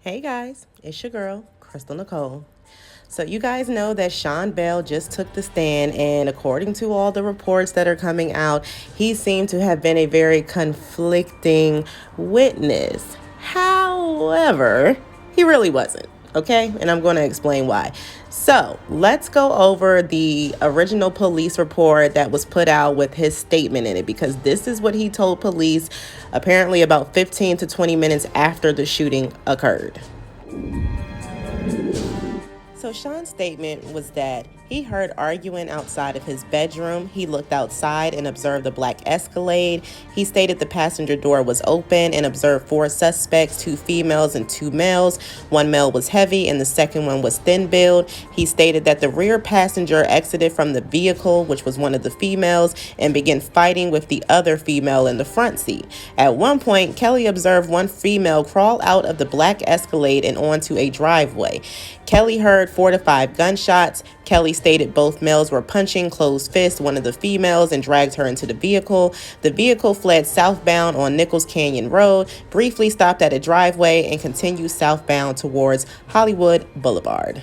Hey guys, it's your girl, Crystal Nicole. So you guys know that Sean Bell just took the stand, and according to all the reports that are coming out, he seemed to have been a very conflicting witness. However, he really wasn't. Okay, and I'm going to explain why. So let's go over the original police report that was put out with his statement in it, because this is what he told police apparently about 15 to 20 minutes after the shooting occurred. So Sean's statement was that he heard arguing outside of his bedroom. He looked outside and observed a black Escalade. He stated the passenger door was open and observed 4 suspects, 2 females and 2 males. One male was heavy and the second one was thin build. He stated that the rear passenger exited from the vehicle, which was one of the females, and began fighting with the other female in the front seat. At one point, Kelly observed one female crawl out of the black Escalade and onto a driveway. Kelly heard 4 to 5 gunshots. Kelly stated both males were punching closed fists one of the females and dragged her into the vehicle. The vehicle fled southbound on Nichols Canyon Road, briefly stopped at a driveway, and continued southbound towards Hollywood Boulevard.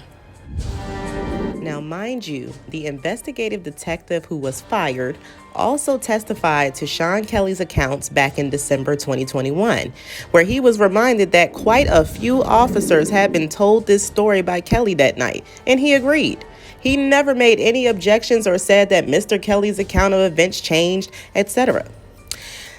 Now, mind you, the investigative detective who was fired also testified to Sean Kelly's accounts back in December 2021, where he was reminded that quite a few officers had been told this story by Kelly that night, and he agreed. He never made any objections or said that Mr. Kelly's account of events changed, etc.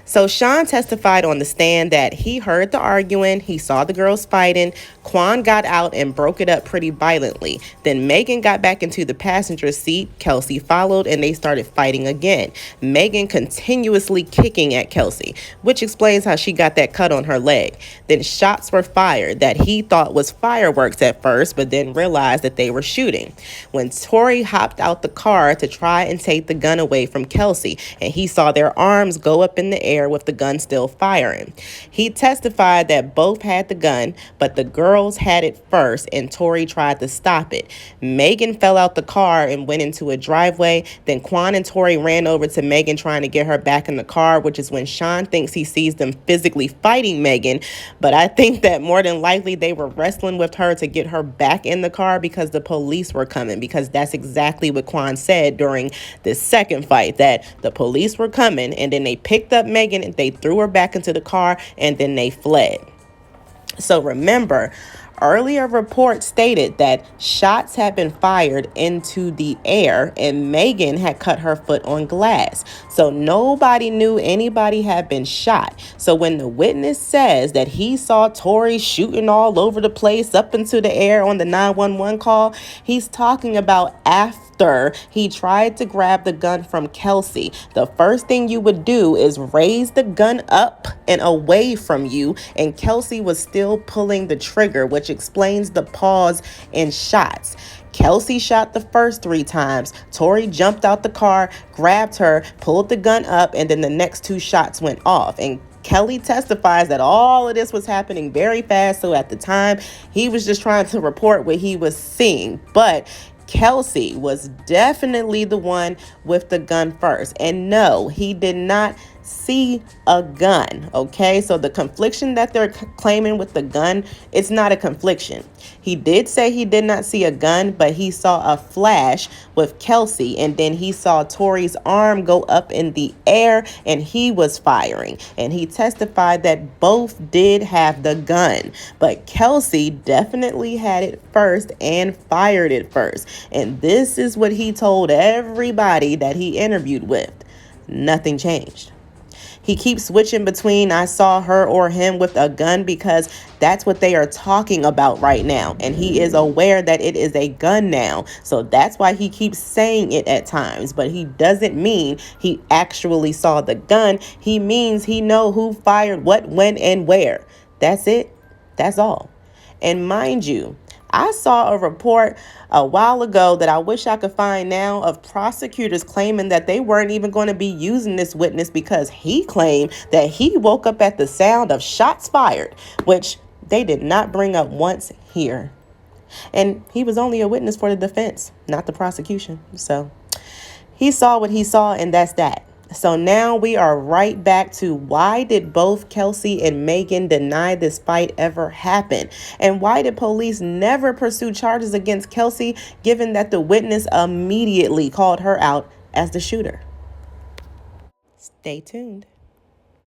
So Sean testified on the stand that he heard the arguing, he saw the girls fighting, Quan got out and broke it up pretty violently. Then Megan got back into the passenger seat, Kelsey followed, and they started fighting again. Megan continuously kicking at Kelsey, which explains how she got that cut on her leg. Then shots were fired that he thought was fireworks at first, but then realized that they were shooting. When Tory hopped out the car to try and take the gun away from Kelsey, and he saw their arms go up in the air with the gun still firing. He testified that both had the gun, but the girls had it first and Tory tried to stop it. Megan fell out the car and went into a driveway. Then Quan and Tory ran over to Megan trying to get her back in the car, which is when Sean thinks he sees them physically fighting Megan. But I think that more than likely they were wrestling with her to get her back in the car because the police were coming, because that's exactly what Quan said during this second fight, that the police were coming and then they picked up Megan and they threw her back into the car and then they fled. So remember, earlier reports stated that shots had been fired into the air and Megan had cut her foot on glass. So nobody knew anybody had been shot. So when the witness says that he saw Tory shooting all over the place up into the air on the 911 call, he's talking about after he tried to grab the gun from Kelsey. The first thing you would do is raise the gun up and away from you, and Kelsey was still pulling the trigger, which explains the pause in shots. Kelsey shot the first 3 times. Tory jumped out the car, grabbed her, pulled the gun up, and then the next 2 shots went off. And Kelly testifies that all of this was happening very fast, so at the time, he was just trying to report what he was seeing. But Kelsey was definitely the one with the gun first. And no, he did not see a gun, okay? So the confliction that they're claiming with the gun, it's not a confliction. He did say he did not see a gun, but he saw a flash with Kelsey, and then he saw Tory's arm go up in the air, and he was firing. And he testified that both did have the gun, but Kelsey definitely had it first and fired it first. And this is what he told everybody that he interviewed with. Nothing changed. He keeps switching between I saw her or him with a gun because that's what they are talking about right now. And he is aware that it is a gun now. So that's why he keeps saying it at times. But he doesn't mean he actually saw the gun. He means he know who fired what, when, and where. That's it. That's all. And mind you, I saw a report a while ago that I wish I could find now of prosecutors claiming that they weren't even going to be using this witness because he claimed that he woke up at the sound of shots fired, which they did not bring up once here. And he was only a witness for the defense, not the prosecution. So he saw what he saw, and that's that. So now we are right back to why did both Kelsey and Megan deny this fight ever happened? And why did police never pursue charges against Kelsey, given that the witness immediately called her out as the shooter? Stay tuned.